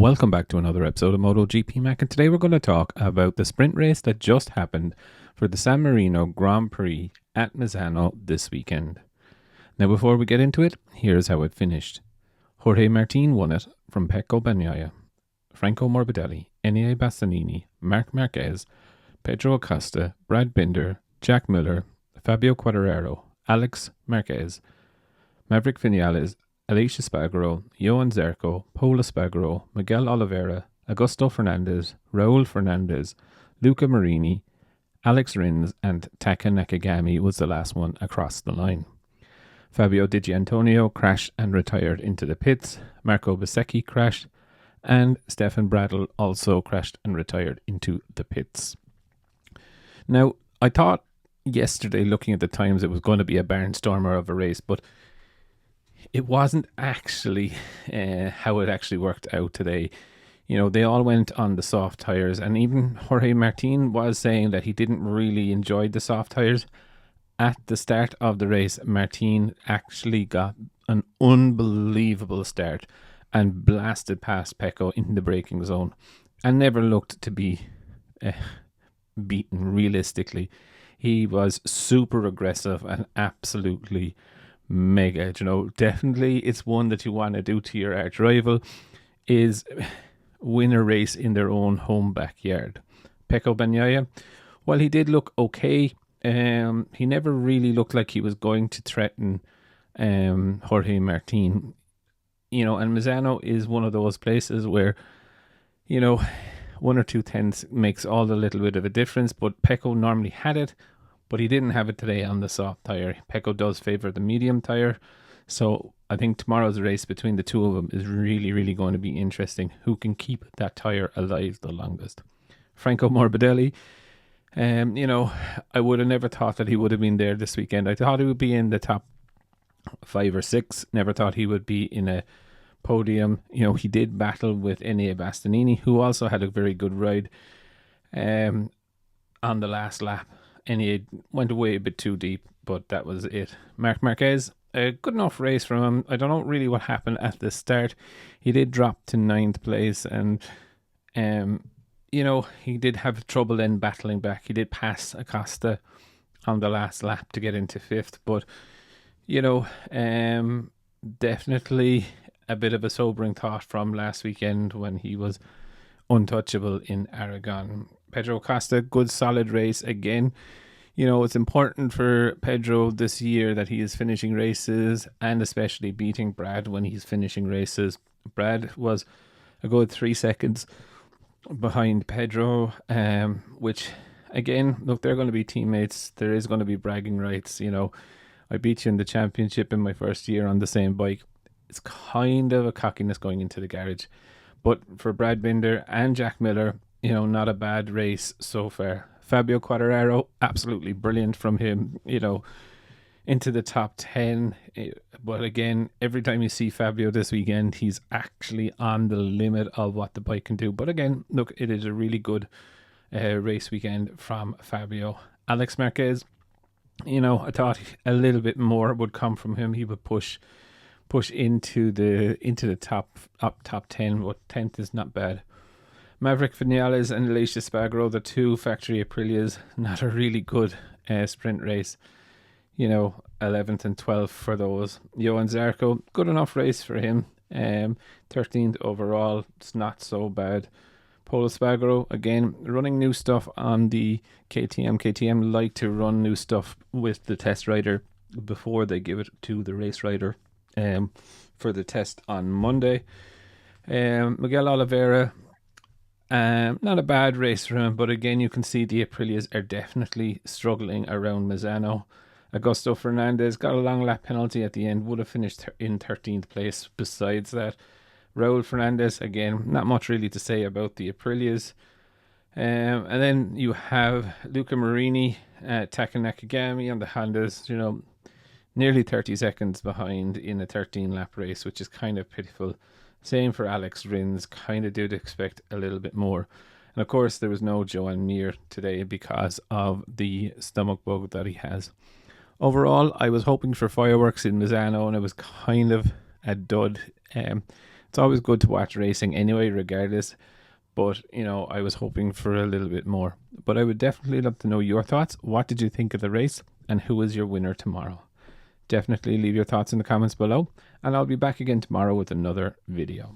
Welcome back to another episode of MotoGP Mac, and today we're going to talk about the sprint race that just happened for the San Marino Grand Prix at Misano this weekend. Now, before we get into it, here's how it finished. Jorge Martin won it from Pecco Bagnaia, Franco Morbidelli, Enea Bastianini, Marc Marquez, Pedro Acosta, Brad Binder, Jack Miller, Fabio Quartararo, Alex Marquez, Maverick Vinales, Alicia Spargaro, Johan Zarco, Pol Espargaro, Miguel Oliveira, Augusto Fernandez, Raul Fernandez, Luca Marini, Alex Rins, and Taka Nakagami was the last one across the line. Fabio Di Gianantonio crashed and retired into the pits. Marco Bezzecchi crashed, and Stefan Bradl also crashed and retired into the pits. Now, I thought yesterday, looking at the times, it was going to be a barnstormer of a race, but it wasn't actually how it actually worked out today. You know, they all went on the soft tires, and even Jorge Martin was saying that he didn't really enjoy the soft tires. At the start of the race, Martin actually got an unbelievable start and blasted past Pecco in the braking zone and never looked to be beaten realistically. He was super aggressive and absolutely mega. You know, definitely it's one that you want to do to your arch rival, is win a race in their own home backyard. Pecco Bagnaia, while he did look okay, he never really looked like he was going to threaten Jorge Martin. You know, and Misano is one of those places where, you know, 1 or 2 tenths makes all the little bit of a difference, but Pecco normally had it, but he didn't have it today on the soft tire. Pecco does favour the medium tire, so I think tomorrow's race between the two of them is really, really going to be interesting. Who can keep that tire alive the longest? Franco Morbidelli, you know, I would have never thought that he would have been there this weekend. I thought he would be in the top 5 or 6. Never thought he would be in a podium. You know, he did battle with Enea Bastianini, who also had a very good ride on the last lap. Enea went away a bit too deep, but that was it. Marc Marquez, a good enough race from him. I don't know really what happened at the start. He did drop to 9th place, and you know, he did have trouble then battling back. He did pass Acosta on the last lap to get into 5th, but you know, definitely a bit of a sobering thought from last weekend when he was untouchable in Aragon. Pedro Acosta, good solid race again. You know, it's important for Pedro this year that he is finishing races and especially beating Brad when he's finishing races. Brad was a good 3 seconds behind Pedro, which again, look, they're going to be teammates. There is going to be bragging rights. You know, I beat you in the championship in my first year on the same bike. It's kind of a cockiness going into the garage. But for Brad Binder and Jack Miller, you know, not a bad race so far. Fabio Quartararo, absolutely brilliant from him, you know, into the top 10. But again, every time you see Fabio this weekend, he's actually on the limit of what the bike can do. But again, look, it is a really good race weekend from Fabio. Alex Marquez, you know, I thought a little bit more would come from him. He would push into the top 10, but 10th is not bad. Maverick Vinales and Alicia Spargaro, the 2 factory Aprilias, not a really good sprint race. You know, 11th and 12th for those. Johan Zarco, good enough race for him. 13th overall, it's not so bad. Pol Espargaro, again, running new stuff on the KTM. KTM like to run new stuff with the test rider before they give it to the race rider for the test on Monday. Miguel Oliveira, not a bad race for him, but again, you can see the Aprilias are definitely struggling around Misano. Augusto Fernandez got a long lap penalty at the end, would have finished in 13th place. Besides that, Raul Fernandez, again, not much really to say about the Aprilias. And then you have Luca Marini, Taka Nakagami on the Hondas, you know, nearly 30 seconds behind in a 13-lap race, which is kind of pitiful. Same for Alex Rins, kind of did expect a little bit more. And of course, there was no Joan Mir today because of the stomach bug that he has. Overall, I was hoping for fireworks in Misano, and it was kind of a dud. It's always good to watch racing anyway, regardless. But, you know, I was hoping for a little bit more. But I would definitely love to know your thoughts. What did you think of the race? And who is your winner tomorrow? Definitely leave your thoughts in the comments below. And I'll be back again tomorrow with another video.